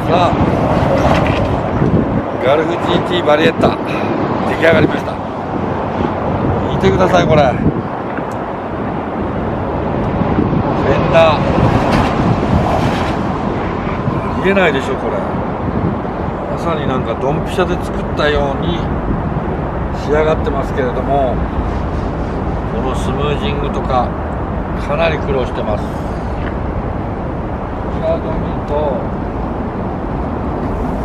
さあガルフ GT バリエッタ出来上がりました。見てください、これフェンダーありえないでしょ。これまさになんかドンピシャで作ったように仕上がってますけれども、このスムージングとかかなり苦労してます。こちらを見ると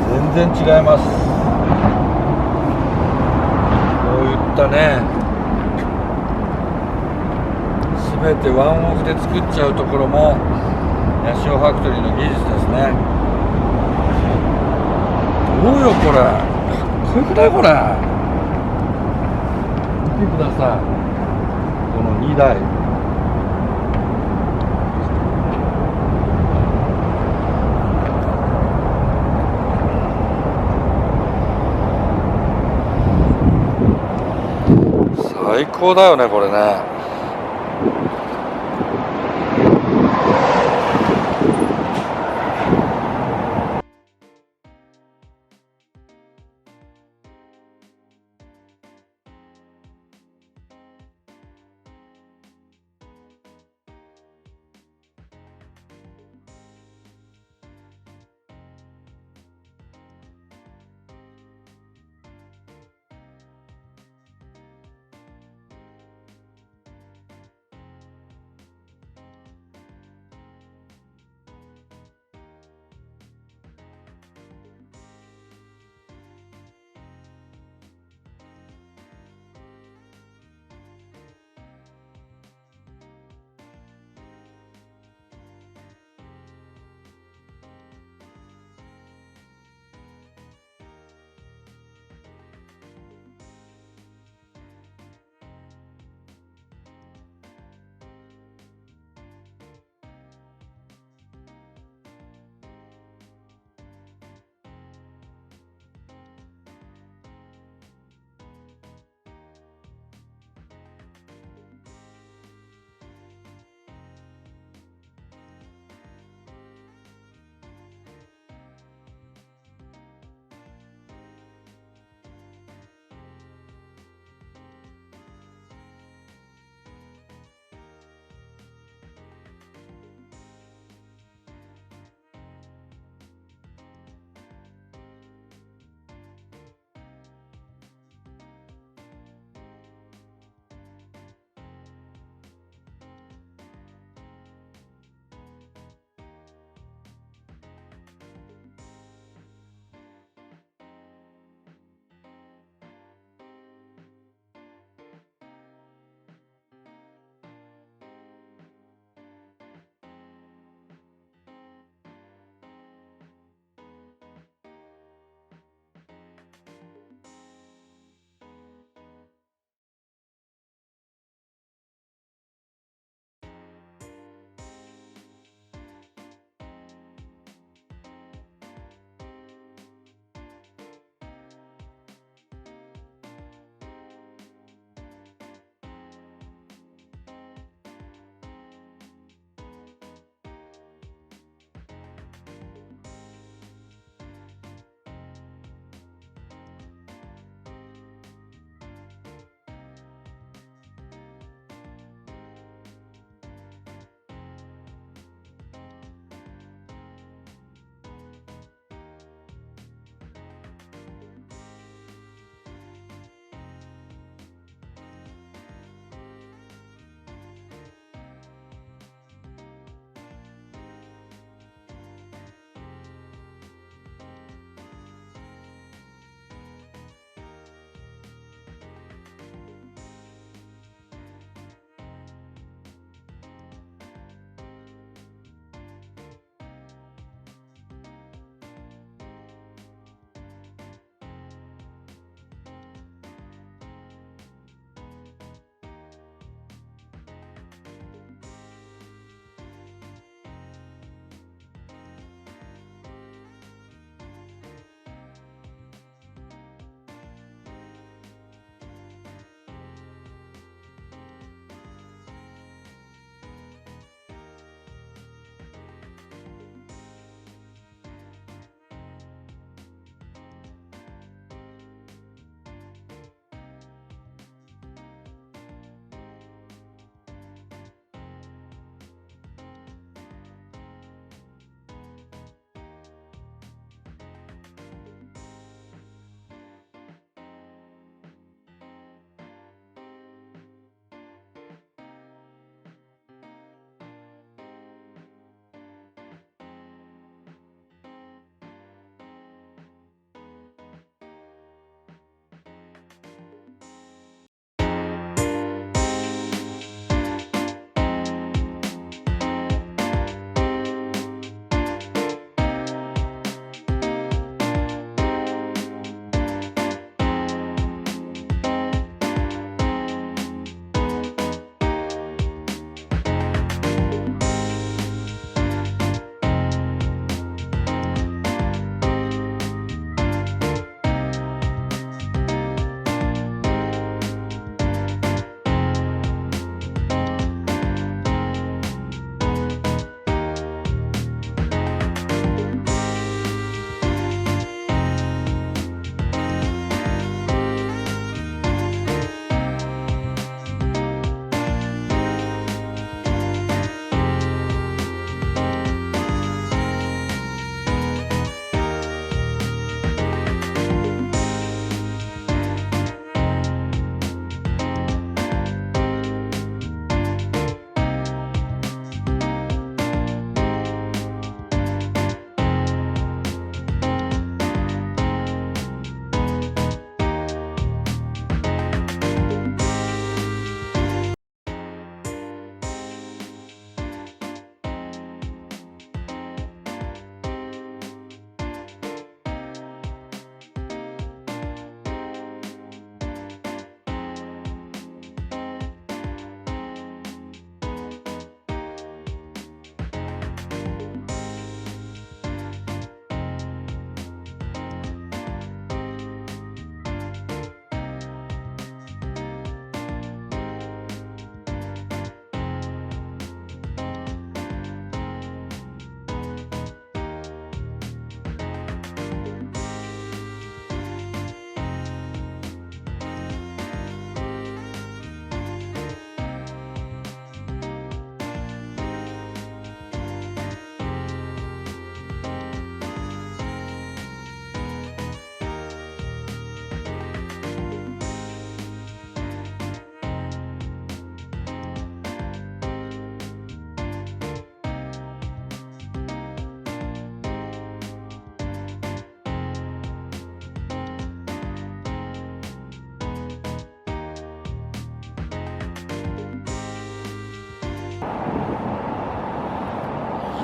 全然違います。こういったね、全てワンオフで作っちゃうところもヤシオファクトリーの技術ですね。どうよこれ、かっこよくない？これ見てください、この2台。最高だよね、これね。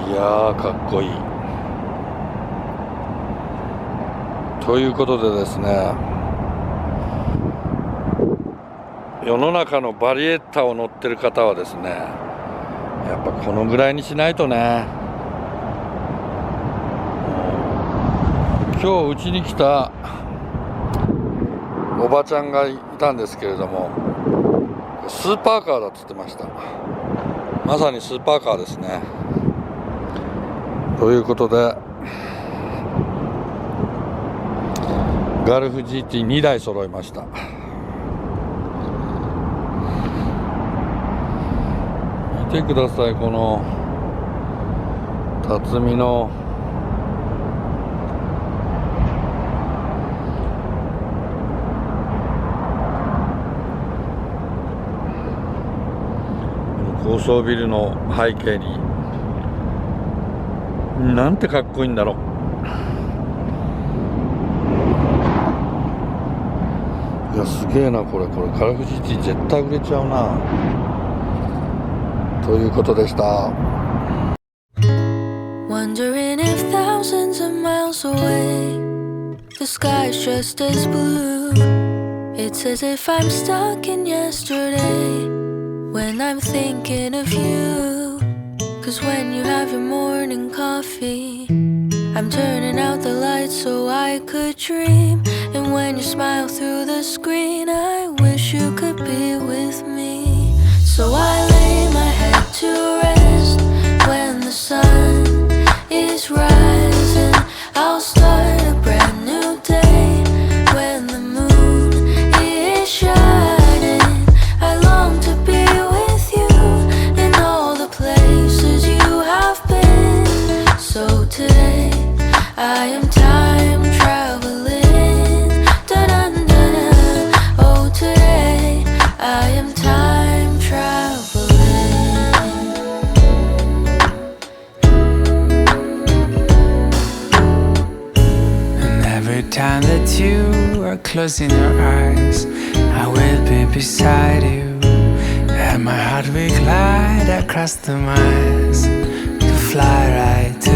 いやーかっこいい。ということでですね、世の中のバリエッタを乗ってる方はですね、やっぱこのぐらいにしないとね。今日うちに来たおばちゃんがいたんですけれども、スーパーカーだって言ってました。まさにスーパーカーですね。ということでガルフ GT2 台揃いました。見てください、この辰巳の高層ビルの背景になんてかっこいいんだろう。いやすげえな、これガルフ GT 絶対売れちゃうな。ということでした。 Wondering if thousands of miles away the sky's just as blue. It's as if I'm stuck in yesterday when I'm thinking of you. 'Cause when you have your morning coffee, I'm turning out the lights so I could dream. And when you smile through the screen, I wish you could be with me. So I lay my head to rest when the sun is rising. I'll start a brand new day when the moon is shining. I long to be with you in all the places you have been. So today I am time traveling. Da-dun-dun-dun. Oh, today I am time traveling. And every time that you are closing your eyes, I will be beside you. And my heart will glide across the miles to fly right to